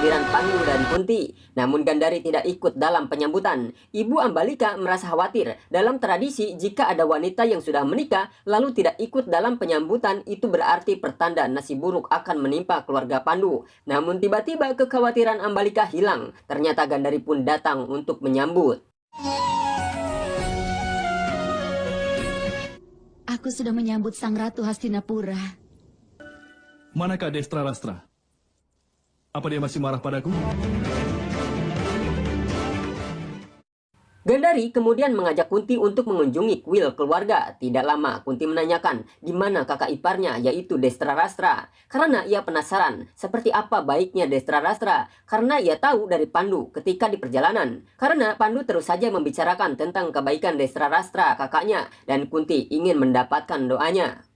kehadiran Pandu dan Kunti. Namun Gandari tidak ikut dalam penyambutan. Ibu Ambalika merasa khawatir. Dalam tradisi, jika ada wanita yang sudah menikah lalu tidak ikut dalam penyambutan, itu berarti pertanda nasib buruk akan menimpa keluarga Pandu. Namun tiba-tiba kekhawatiran Ambalika hilang. Ternyata Gandari pun datang untuk menyambut. Aku sudah menyambut Sang Ratu Hastinapura. Manakah Destra Rastra? Apa dia masih marah padaku? Gandari kemudian mengajak Kunti untuk mengunjungi kuil keluarga. Tidak lama, Kunti menanyakan di mana kakak iparnya, yaitu Destra Rastra. Karena ia penasaran seperti apa baiknya Destra Rastra. Karena ia tahu dari Pandu ketika di perjalanan. Karena Pandu terus saja membicarakan tentang kebaikan Destra Rastra kakaknya. Dan Kunti ingin mendapatkan doanya.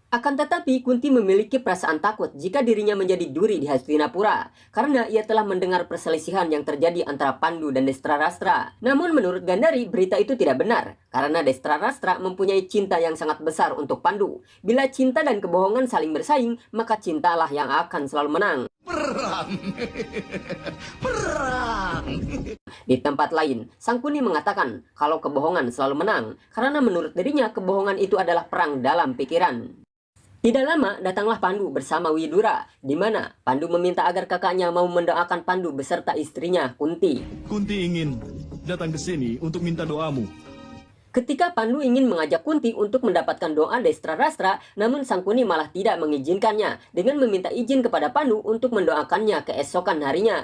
Akan tetapi Kunti memiliki perasaan takut jika dirinya menjadi duri di Hastinapura karena ia telah mendengar perselisihan yang terjadi antara Pandu dan Destra Rastra. Namun menurut Gandari berita itu tidak benar karena Destra Rastra mempunyai cinta yang sangat besar untuk Pandu. Bila cinta dan kebohongan saling bersaing, maka cintalah yang akan selalu menang. Perang! Perang! Di tempat lain, Sangkuni mengatakan kalau kebohongan selalu menang karena menurut dirinya kebohongan itu adalah perang dalam pikiran. Tidak lama datanglah Pandu bersama Widura, di mana Pandu meminta agar kakaknya mau mendoakan Pandu beserta istrinya Kunti. Kunti ingin datang ke sini untuk minta doamu. Ketika Pandu ingin mengajak Kunti untuk mendapatkan doa Destra Rastra, namun Sangkuni malah tidak mengizinkannya dengan meminta izin kepada Pandu untuk mendoakannya keesokan harinya.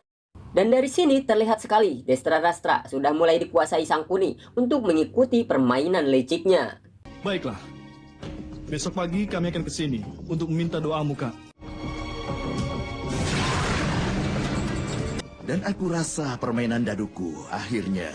Dan dari sini terlihat sekali Destra Rastra sudah mulai dikuasai Sangkuni untuk mengikuti permainan liciknya. Baiklah. Besok pagi kami akan ke sini untuk meminta doamu, Kak. Dan aku rasa permainan daduku akhirnya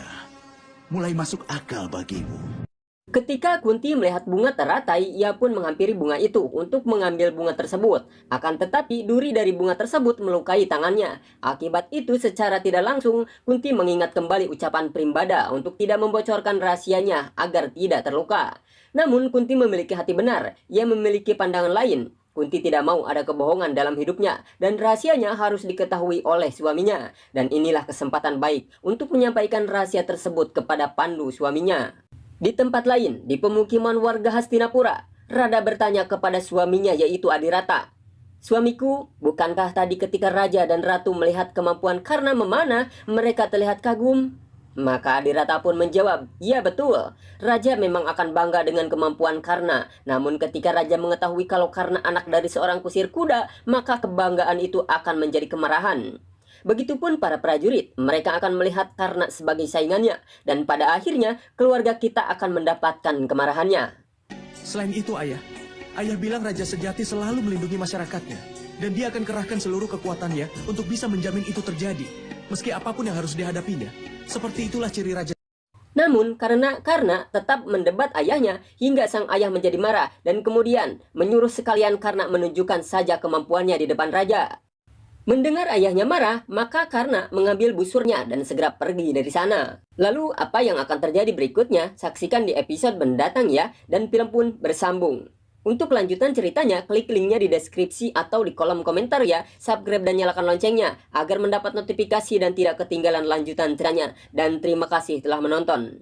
mulai masuk akal bagimu. Ketika Kunti melihat bunga teratai, ia pun menghampiri bunga itu untuk mengambil bunga tersebut. Akan tetapi duri dari bunga tersebut melukai tangannya. Akibat itu secara tidak langsung, Kunti mengingat kembali ucapan Primbada untuk tidak membocorkan rahasianya agar tidak terluka. Namun Kunti memiliki hati benar, ia memiliki pandangan lain. Kunti tidak mau ada kebohongan dalam hidupnya dan rahasianya harus diketahui oleh suaminya. Dan inilah kesempatan baik untuk menyampaikan rahasia tersebut kepada Pandu suaminya. Di tempat lain, di pemukiman warga Hastinapura, Radha bertanya kepada suaminya yaitu Adirata. Suamiku, bukankah tadi ketika Raja dan Ratu melihat kemampuan Karna memanah, mereka terlihat kagum? Maka Adirata pun menjawab, iya betul, Raja memang akan bangga dengan kemampuan Karna. Namun ketika Raja mengetahui kalau Karna anak dari seorang kusir kuda, maka kebanggaan itu akan menjadi kemarahan. Begitupun para prajurit, mereka akan melihat Karna sebagai saingannya. Dan pada akhirnya, keluarga kita akan mendapatkan kemarahannya. Selain itu ayah bilang Raja sejati selalu melindungi masyarakatnya. Dan dia akan kerahkan seluruh kekuatannya untuk bisa menjamin itu terjadi. Meski apapun yang harus dihadapinya. Seperti itulah ciri Raja. Namun karena tetap mendebat ayahnya hingga sang ayah menjadi marah. Dan kemudian menyuruh sekalian Karna menunjukkan saja kemampuannya di depan Raja. Mendengar ayahnya marah, maka Karna mengambil busurnya dan segera pergi dari sana. Lalu apa yang akan terjadi berikutnya? Saksikan di episode mendatang ya, dan film pun bersambung. Untuk lanjutan ceritanya, klik linknya di deskripsi atau di kolom komentar ya. Subscribe dan nyalakan loncengnya agar mendapat notifikasi dan tidak ketinggalan lanjutan ceritanya. Dan terima kasih telah menonton.